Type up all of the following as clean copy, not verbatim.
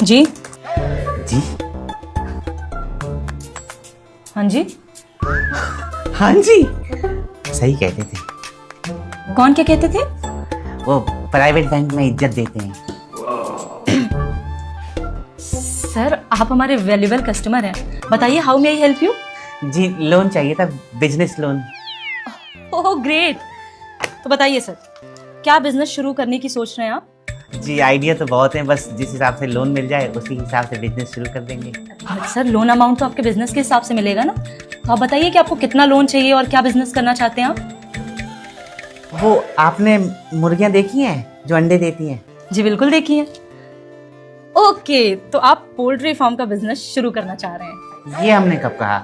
जी जी हाँ जी। हाँ जी, सही कहते थे। कौन क्या कहते थे? वो प्राइवेट बैंक में इज्जत देते हैं। सर आप हमारे वैल्यूएबल कस्टमर हैं, बताइए how may I help you? जी लोन चाहिए था, बिजनेस लोन। Oh great. तो बताइए सर, क्या बिजनेस शुरू करने की सोच रहे हैं आप? जी आइडिया तो बहुत है, बस जिस हिसाब से लोन मिल जाए उसी हिसाब से बिजनेस शुरू कर देंगे। सर लोन अमाउंट तो आपके बिजनेस के हिसाब से मिलेगा ना, तो आप बताइए कि आपको कितना लोन चाहिए और क्या बिजनेस करना चाहते हैं आप? वो आपने मुर्गियां देखी हैं जो अंडे देती हैं? जी बिल्कुल देखिए। ओके, तो आप पोल्ट्री फार्म का बिजनेस शुरू करना चाह रहे हैं? ये हमने कब कहा?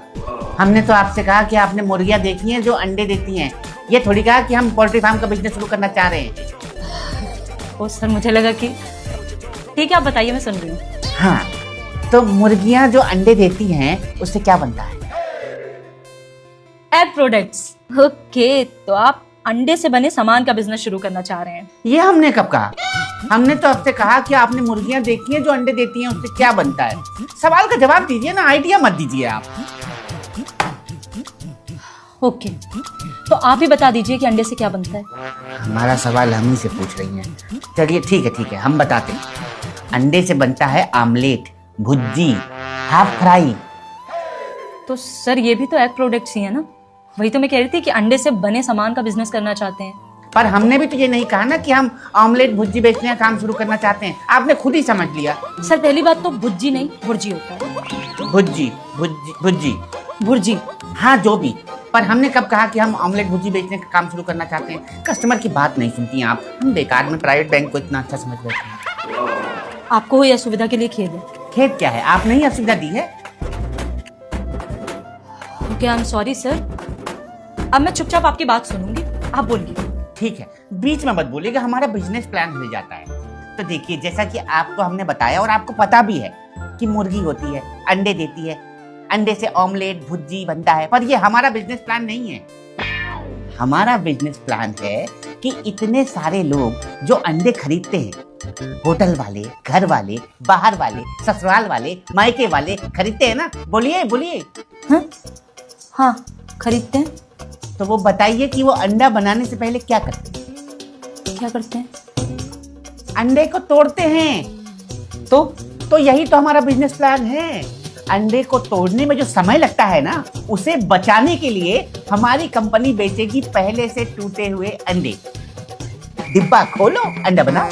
हमने तो आपसे कहा कि आपने मुर्गियां देखी हैं जो अंडे देती हैं, ये थोड़ी कहा कि हम पोल्ट्री फार्म का बिजनेस शुरू करना चाह रहे हैं। ओ सर मुझे लगा कि ठीक है, आप बताइए, मैं सुन रही हूँ। हाँ, तो मुर्गियां जो अंडे देती हैं उससे क्या बनता है? Egg products. ओके, तो आप अंडे से बने सामान का बिजनेस शुरू करना चाह रहे हैं? ये हमने कब कहा? हमने तो आपसे कहा कि आपने मुर्गियां देखी हैं जो अंडे देती हैं उससे क्या बनता है। सवाल का जवाब दीजिए ना, आइडिया मत दीजिए आप। ओके, तो आप ही बता दीजिए कि अंडे से क्या बनता है। हमारा सवाल हम ही से पूछ रही हैं। चलिए ठीक है, हम बताते हैं। अंडे से बनता है आमलेट, भुर्जी, हाफ फ्राई। तो सर ये भी तो एग प्रोडक्ट्स ही है ना, वही तो मैं कह रही थी कि अंडे से बने सामान का बिजनेस करना चाहते हैं। पर हमने भी तो ये नहीं कहा ना कि हम आमलेट भुर्जी बेचने का काम शुरू करना चाहते हैं, आपने खुद ही समझ लिया। सर पहली बात तो भुर्जी नहीं भुर्जी होता है। भुर्जी भुर्जी भुर्जी भुर्जी। हाँ जो भी, पर हमने कब कहा कि हम ऑमलेट भुर्जी बेचने का काम शुरू करना चाहते हैं? कस्टमर की बात नहीं सुनती हैं आप। हम बेकार में प्राइवेट बैंक को इतना अच्छा समझ बैठे हैं। आपको हुई असुविधा के लिए खेद है। खेद क्या है, आपने ही असुविधा दी है। Okay I am sorry sir, अब मैं चुपचाप आपकी बात सुनूंगी, आप बोलिए। ठीक है, बीच में मत बोलिएगा, हमारा बिजनेस प्लान हो जाता है। तो देखिए, जैसा कि आपको हमने बताया और आपको पता भी है कि मुर्गी होती है, अंडे देती है, अंडे से ऑमलेट भुर्जी बनता है, पर ये हमारा बिजनेस प्लान नहीं है। हमारा बिजनेस प्लान है कि इतने सारे लोग जो अंडे खरीदते हैं, होटल वाले, घर वाले, बाहर वाले, ससुराल वाले, मायके वाले खरीदते हैं ना, बोलिए बोलिए। हाँ खरीदते हैं। तो वो बताइए कि वो अंडा बनाने से पहले क्या करते हैं? क्या करते हैं? अंडे को तोड़ते हैं। तो यही तो हमारा बिजनेस प्लान है। अंडे को तोड़ने में जो समय लगता है ना, उसे बचाने के लिए हमारी कंपनी बेचेगी पहले से टूटे हुए अंडे। डिब्बा खोलो, अंडा बनाओ।